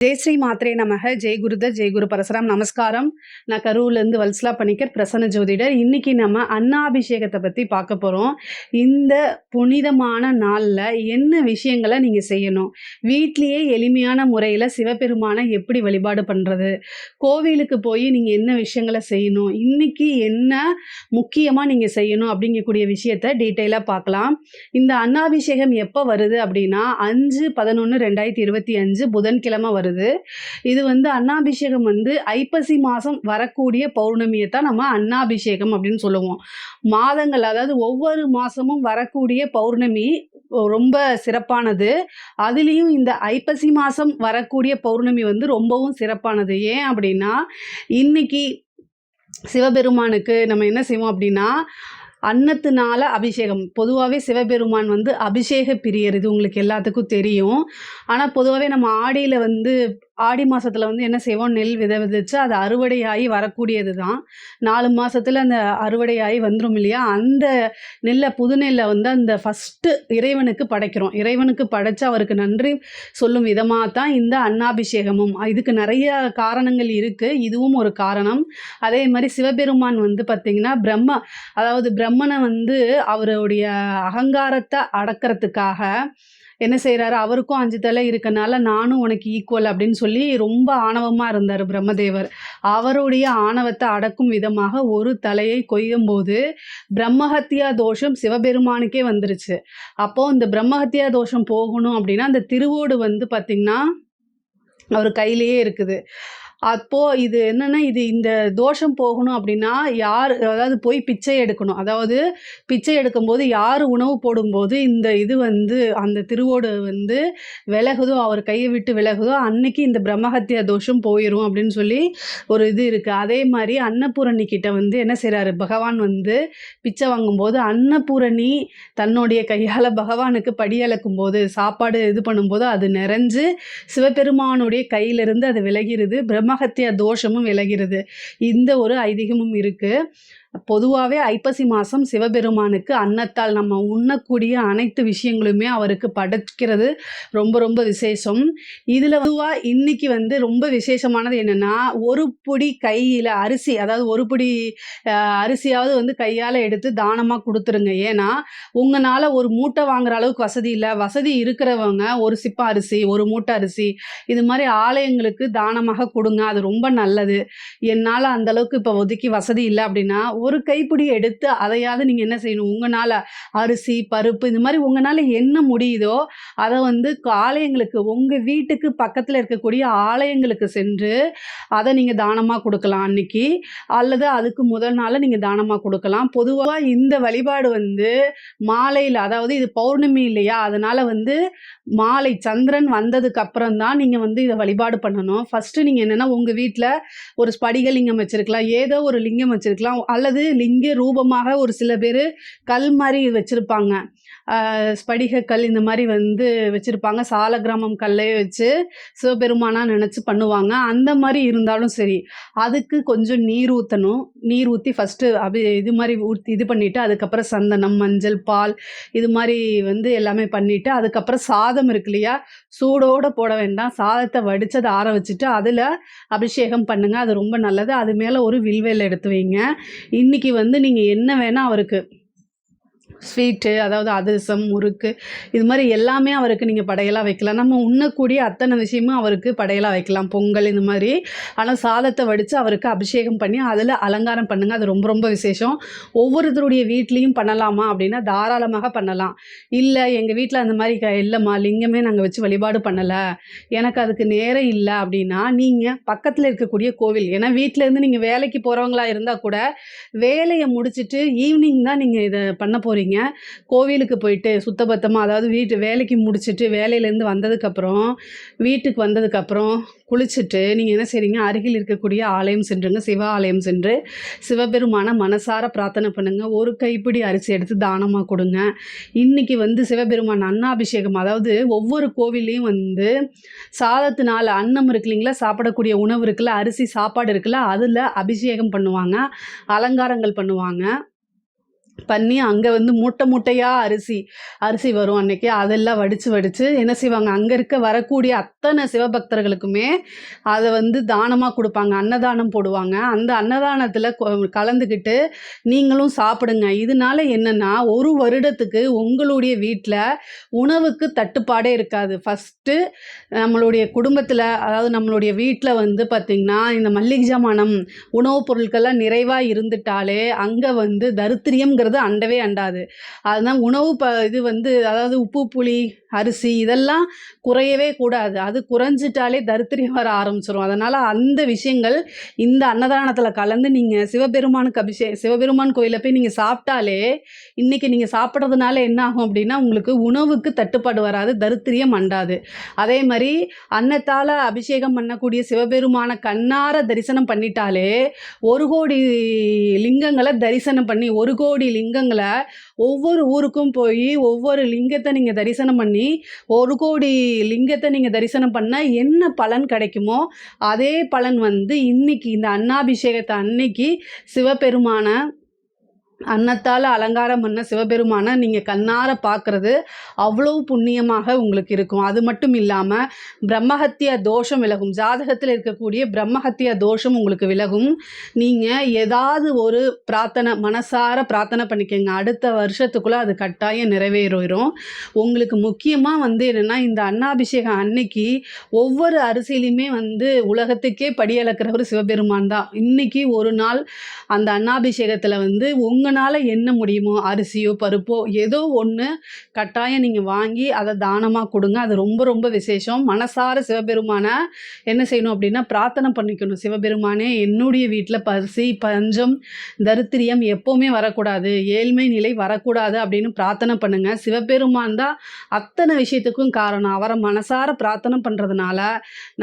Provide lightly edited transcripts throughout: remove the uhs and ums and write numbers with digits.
ஜெய் ஸ்ரீ மாத்ரே நமக. ஜெய் குருதர், ஜெய் குரு பரசுராம். நமஸ்காரம். நான் கரூர்லேருந்து வல்சலா பணிக்கர், பிரசன்ன ஜோதிடர். இன்னைக்கு நம்ம அன்னாபிஷேகத்தை பற்றி பார்க்க போகிறோம். இந்த புனிதமான நாளில் என்ன விஷயங்களை நீங்கள் செய்யணும், வீட்லேயே எளிமையான முறையில் சிவபெருமானை எப்படி வழிபாடு பண்ணுறது, கோவிலுக்கு போய் நீங்கள் என்ன விஷயங்களை செய்யணும், இன்னைக்கு என்ன முக்கியமாக நீங்கள் செய்யணும் அப்படிங்கக்கூடிய விஷயத்தை டீட்டெயிலாக பார்க்கலாம். இந்த அன்னாபிஷேகம் எப்போ வருது அப்படின்னா 5/11/2025 புதன்கிழமை வருது. இது அன்னாபிஷேகம் ஐப்பசி மாதம் வரக்கூடிய பௌர்ணமியை தான் நம்ம அன்னாபிஷேகம் அப்படின்னு சொல்லுவோம். மாதங்கள், அதாவது ஒவ்வொரு மாதமும் வரக்கூடிய பௌர்ணமி ரொம்ப சிறப்பானது. அதுலேயும் இந்த ஐப்பசி மாதம் வரக்கூடிய பௌர்ணமி ரொம்பவும் சிறப்பானது. ஏன் அப்படின்னா இன்னைக்கு சிவபெருமானுக்கு நம்ம என்ன செய்வோம் அப்படின்னா அன்னத்தினால அபிஷேகம். பொதுவாகவே சிவபெருமான் அபிஷேக பிரியர், இது உங்களுக்கு எல்லாத்துக்கும் தெரியும். ஆனால் பொதுவாகவே நம்ம ஆடி மாதத்தில் என்ன செய்வோம், நெல் விதைச்சு அது அறுவடையாகி வரக்கூடியது தான். 4 மாதத்தில் அந்த அறுவடையாகி வந்துடும் இல்லையா. அந்த நெல்லை, புது நெல்லை அந்த ஃபஸ்ட்டு இறைவனுக்கு படைக்கிறோம். இறைவனுக்கு படைச்சு அவருக்கு நன்றி சொல்லும் விதமாக தான் இந்த அன்னாபிஷேகமும். இதுக்கு நிறைய காரணங்கள் இருக்குது, இதுவும் ஒரு காரணம். அதே மாதிரி சிவபெருமான் பார்த்திங்கன்னா பிரம்மனை அவருடைய அகங்காரத்தை அடக்கிறதுக்காக என்ன செய்கிறாரு, அவருக்கும் 5 தலை இருக்கனால நானும் உனக்கு ஈக்குவல் அப்படின்னு சொல்லி ரொம்ப ஆணவமாக இருந்தார் பிரம்மதேவர். அவருடைய ஆணவத்தை அடக்கும் விதமாக ஒரு தலையை கொய்யும்போது பிரம்மஹத்தியா தோஷம் சிவபெருமானுக்கே வந்துருச்சு. அப்போது இந்த பிரம்மஹத்தியா தோஷம் போகணும் அப்படின்னா அந்த திருவோடு பார்த்திங்கன்னா அவர் கையிலேயே இருக்குது. அப்போது இது என்னென்னா, இந்த தோஷம் போகணும் அப்படின்னா அதாவது போய் பிச்சை எடுக்கணும். அதாவது பிச்சை எடுக்கும்போது யார் உணவு போடும்போது இந்த இது அந்த திருவோடு விலகுதோ, அவர் கையை விட்டு விலகுதோ, அன்னைக்கு இந்த பிரம்மஹத்தியா தோஷம் போயிடும் அப்படின்னு சொல்லி ஒரு இது இருக்குது. அதே மாதிரி அன்னபூரணி கிட்ட என்ன செய்கிறாரு பகவான், பிச்சை வாங்கும்போது அன்னபூரணி தன்னுடைய கையால் பகவானுக்கு படியளக்கும் போது, சாப்பாடு இது பண்ணும்போது அது நிறைஞ்சு சிவபெருமானுடைய கையிலிருந்து அது விலகிறது. பிரம்மஹத்தியா தோஷமும் விலகிறது. இந்த ஒரு ஐதீகமும் இருக்கு. பொதுவாகவே ஐப்பசி மாதம் சிவபெருமானுக்கு அன்னத்தால் நம்ம உண்ணக்கூடிய அனைத்து விஷயங்களுமே அவருக்கு படைக்கிறது ரொம்ப ரொம்ப விசேஷம். இதில் பொதுவாக இன்னைக்கு ரொம்ப விசேஷமானது என்னென்னா, ஒரு பொடி கையில் அரிசி, அதாவது ஒரு பொடி அரிசியாவது கையால் எடுத்து தானமாக கொடுத்துருங்க. ஏன்னா உங்களால் ஒரு மூட்டை வாங்குற அளவுக்கு வசதி இல்லை. வசதி இருக்கிறவங்க ஒரு சிப்ப அரிசி, ஒரு மூட்டை அரிசி, இது மாதிரி ஆலயங்களுக்கு தானமாக கொடுங்க. அது ரொம்ப நல்லது. என்னால் அந்தளவுக்கு இப்போ ஒதுக்கி வசதி இல்லை அப்படின்னா ஒரு கைப்பிடி எடுத்து அதையாவது நீங்கள் என்ன செய்யணும், உங்களால் அரிசி, பருப்பு, இந்த மாதிரி உங்களால் என்ன முடியுதோ அதை ஆலயங்களுக்கு, உங்கள் வீட்டுக்கு பக்கத்தில் இருக்கக்கூடிய ஆலயங்களுக்கு சென்று அதை நீங்கள் தானமாக கொடுக்கலாம் அன்னைக்கு, அல்லது அதுக்கு முதல் நாள் நீங்கள் தானமாக கொடுக்கலாம். பொதுவாக இந்த வழிபாடு மாலையில், அதாவது இது பௌர்ணமி இல்லையா, அதனால் மாலை சந்திரன் வந்ததுக்கு அப்புறம் தான் நீங்கள் இதை வழிபாடு பண்ணணும். ஃபஸ்ட்டு நீங்கள் என்னென்னா உங்கள் வீட்டில் ஒரு ஸ்படிக லிங்கம் வச்சுருக்கலாம், ஏதோ ஒரு லிங்கம் வச்சுருக்கலாம், அல்லது லிங்க ரூபமாக ஒரு சில பேர் கல் மாதிரி வச்சுருப்பாங்க. ஸ்படிக கல் இந்த மாதிரி வச்சுருப்பாங்க. சால கிராமம் கல்லே வச்சு சிவபெருமானா நினச்சி பண்ணுவாங்க. அந்த மாதிரி இருந்தாலும் சரி, அதுக்கு கொஞ்சம் நீர் ஊற்றணும். நீர் ஊற்றி ஃபஸ்ட்டு இது மாதிரி இது பண்ணிவிட்டு அதுக்கப்புறம் சந்தனம், மஞ்சள், பால், இது மாதிரி எல்லாமே பண்ணிவிட்டு அதுக்கப்புறம் சாதம் இருக்கு இல்லையா, சூடோடு போட வேண்டாம், சாதத்தை வடித்து அதை ஆற வச்சுட்டு அதில் அபிஷேகம் பண்ணுங்கள். அது ரொம்ப நல்லது. அது மேலே ஒரு வில்வேல் எடுத்து வைங்க. இன்றைக்கி நீங்கள் என்ன வேணால் அவருக்கு ஸ்வீட்டு, அதாவது அதிரசம், முறுக்கு, இது மாதிரி எல்லாமே அவருக்கு நீங்கள் படையலாக வைக்கலாம். நம்ம உண்ணக்கூடிய அத்தனை விஷயமும் அவருக்கு படையலாக வைக்கலாம், பொங்கல் இந்த மாதிரி. ஆனால் சாதத்தை வடித்து அவருக்கு அபிஷேகம் பண்ணி அதில் அலங்காரம் பண்ணுங்கள். அது ரொம்ப ரொம்ப விசேஷம். ஒவ்வொருத்தருடைய வீட்லேயும் பண்ணலாமா அப்படின்னா தாராளமாக பண்ணலாம். இல்லை எங்கள் வீட்டில் அந்த மாதிரி இல்லைம்மா, லிங்கமே நாங்கள் வச்சு வழிபாடு பண்ணலை, எனக்கு அதுக்கு நேரம் இல்லை அப்படின்னா நீங்கள் பக்கத்தில் இருக்கக்கூடிய கோவில், ஏன்னா வீட்டிலேருந்து நீங்கள் வேலைக்கு போகிறவங்களா இருந்தால் கூட வேலையை முடிச்சுட்டு ஈவினிங் தான் நீங்கள் இதை பண்ண போகிறீங்க. கோவிலுக்கு போயிட்டு சுத்தபத்தமாக, அதாவது வேலைக்கு முடிச்சுட்டு வேலையிலேருந்து வந்ததுக்கப்புறம் வீட்டுக்கு வந்ததுக்கப்புறம் குளிச்சுட்டு நீங்கள் என்ன செய்றீங்க, அருகில் இருக்கக்கூடிய ஆலயம் சென்றுங்க. சிவ ஆலயம் சென்று சிவபெருமான மனசார பிரார்த்தனை பண்ணுங்கள். ஒரு கைப்பிடி அரிசி எடுத்து தானமாக கொடுங்க. இன்றைக்கி சிவபெருமான் அன்னாபிஷேகம், அதாவது ஒவ்வொரு கோவில்லையும் சாதத்தினால அன்னம் இருக்கு இல்லைங்களா, சாப்பிடக்கூடிய உணவு இருக்குல்ல, அரிசி சாப்பாடு இருக்குல்ல, அதில் அபிஷேகம் பண்ணுவாங்க, அலங்காரங்கள் பண்ணுவாங்க. பண்ணி அங்கே வந்து மூட்டை மூட்டையாக அரிசி வரும் அன்னைக்கு. அதெல்லாம் வடித்து என்ன செய்வாங்க, அங்கே வரக்கூடிய அத்தனை சிவபக்தர்களுக்குமே அதை வந்து தானமாக கொடுப்பாங்க. அன்னதானம் போடுவாங்க. அந்த அன்னதானத்தில் கலந்துக்கிட்டு நீங்களும் சாப்பிடுங்க. இதனால என்னென்னா, ஒரு வருடத்துக்கு உங்களுடைய வீட்டில் உணவுக்கு தட்டுப்பாடே இருக்காது. ஃபஸ்ட்டு நம்மளுடைய குடும்பத்தில், அதாவது நம்மளுடைய வீட்டில் வந்து பார்த்திங்கன்னா, இந்த மல்லிகை ஜாமானம் உணவுப் பொருட்கள்லாம் நிறைவாக இருந்துட்டாலே அங்கே வந்து தரித்திரியம்ங்கிறது அண்டவே அண்டாது. அதுதான் உணவு இது வந்து, அதாவது உப்பு, புளி, அரிசி இதெல்லாம் குறையவே கூடாது. அது குறைஞ்சிட்டாலே தரித்திரியம் வர ஆரம்பிச்சிரும். அதனால் அந்த விஷயங்கள் இந்த அன்னதானத்தில் கலந்து நீங்கள் சிவபெருமான் கோயிலில் போய் நீங்கள் சாப்பிட்டாலே, இன்றைக்கி நீங்கள் சாப்பிட்றதுனால என்ன ஆகும் அப்படின்னா, உங்களுக்கு உணவுக்கு தட்டுப்பாடு வராது, தரித்திரியம் அண்டாது. அதே மாதிரி அன்னத்தால் அபிஷேகம் பண்ணக்கூடிய சிவபெருமான கண்ணார தரிசனம் பண்ணிட்டாலே 1 கோடி லிங்கங்களை தரிசனம் பண்ணி 1 கோடி லிங்கங்களை ஒவ்வொரு ஊருக்கும் போய் ஒவ்வொரு லிங்கத்தை நீங்கள் தரிசனம் பண்ணி 1 கோடி லிங்கத்தை நீங்கள் தரிசனம் பண்ணால் என்ன பலன் கிடைக்குமோ அதே பலன் வந்து இன்னைக்கு இந்த அன்னாபிஷேகத்தை அன்னைக்கு சிவபெருமான அன்னத்தால் அலங்காரம் பண்ண சிவபெருமானை நீங்கள் கண்ணார பார்க்குறது அவ்வளோ புண்ணியமாக உங்களுக்கு இருக்கும். அது மட்டும் இல்லாமல் பிரம்மஹத்தியா தோஷம் விலகும். ஜாதகத்தில் இருக்கக்கூடிய பிரம்மஹத்தியா தோஷம் உங்களுக்கு விலகும். நீங்கள் ஏதாவது ஒரு மனசார பிரார்த்தனை பண்ணிக்கோங்க. அடுத்த வருஷத்துக்குள்ளே அது கட்டாயம் நிறைவேறும். உங்களுக்கு முக்கியமாக வந்து என்னென்னா, இந்த அன்னாபிஷேகம் அன்னைக்கு ஒவ்வொரு அரிசியிலையுமே வந்து உலகத்துக்கே படியளக்கிறவர் சிவபெருமான் தான். இன்றைக்கி ஒரு நாள் அந்த அன்னாபிஷேகத்தில் வந்து உங்களால் என்ன முடியுமோ அரிசியோ பருப்போ ஏதோ ஒன்று கட்டாயம் நீங்கள் வாங்கி அதை தானமாக கொடுங்க. அது ரொம்ப ரொம்ப விசேஷம். மனசார சிவபெருமானை என்ன செய்யணும் அப்படின்னா, பிரார்த்தனை பண்ணிக்கணும். சிவபெருமானே, என்னுடைய வீட்டில் பசி, பஞ்சம், தரித்திரியம் எப்போவுமே வரக்கூடாது, ஏழ்மை நிலை வரக்கூடாது அப்படின்னு பிரார்த்தனை பண்ணுங்கள். சிவபெருமான் தான் அத்தனை விஷயத்துக்கும் காரணம். அவரை மனசார பிரார்த்தனை பண்ணுறதுனால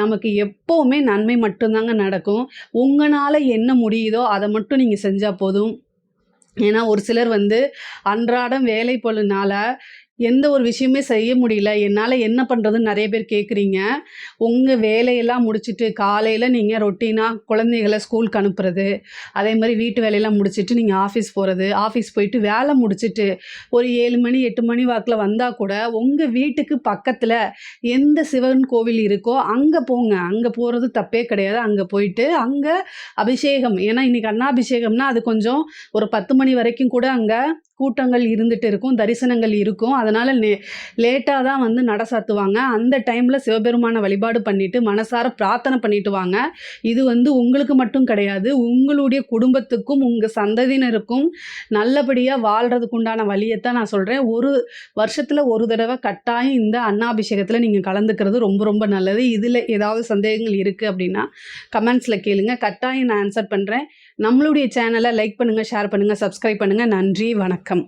நமக்கு எப்போவுமே நன்மை மட்டும்தாங்க நடக்கும். உங்களால் என்ன முடியுதோ அதை மட்டும் நீங்கள் செஞ்சால் போதும். ஏன்னா ஒரு சிலர் வந்து அன்றாடம் வேலை பளுனால எந்த ஒரு விஷயமே செய்ய முடியல, என்னால் என்ன பண்ணுறதுன்னு நிறைய பேர் கேட்குறீங்க. உங்கள் வேலையெல்லாம் முடிச்சுட்டு காலையில் நீங்கள் ரொட்டீனாக குழந்தைகளை ஸ்கூலுக்கு அனுப்புறது, அதே மாதிரி வீட்டு வேலையெல்லாம் முடிச்சுட்டு நீங்கள் ஆஃபீஸ் போகிறது, ஆஃபீஸ் போயிட்டு வேலை முடிச்சுட்டு ஒரு 7 மணி 8 மணி வாக்கில் வந்தால் கூட உங்கள் வீட்டுக்கு பக்கத்தில் எந்த சிவன் கோவில் இருக்கோ அங்கே போங்க. அங்கே போகிறது தப்பே கிடையாது. அங்கே போயிட்டு அங்கே அபிஷேகம், ஏன்னா இன்றைக்கி அன்னாபிஷேகம்னா அது கொஞ்சம் ஒரு 10 மணி வரைக்கும் கூட அங்கே கூட்டங்கள் இருந்துகிட்டு இருக்கும், தரிசனங்கள் இருக்கும். அதனால் லேட்டாக தான் வந்து நட சாத்துவாங்க. அந்த டைமில் சிவபெருமானை வழிபாடு பண்ணிவிட்டு மனசார பிரார்த்தனை பண்ணிட்டு வாங்க. இது வந்து உங்களுக்கு மட்டும் கிடையாது, உங்களுடைய குடும்பத்துக்கும் உங்கள் சந்ததியினருக்கும் நல்லபடியாக வாழ்கிறதுக்கு உண்டான வழியைத்தான் நான் சொல்கிறேன். ஒரு வருஷத்தில் ஒரு தடவை கட்டாயம் இந்த அன்னாபிஷேகத்தில் நீங்கள் கலந்துக்கிறது ரொம்ப ரொம்ப நல்லது. இதில் ஏதாவது சந்தேகங்கள் இருக்குது அப்படின்னா கமெண்ட்ஸில் கேளுங்க, கட்டாயம் நான் ஆன்சர் பண்ணுறேன். நம்மளுடைய சேனலை லைக் பண்ணுங்கள், ஷேர் பண்ணுங்கள், சப்ஸ்கிரைப் பண்ணுங்கள். நன்றி, வணக்கம்.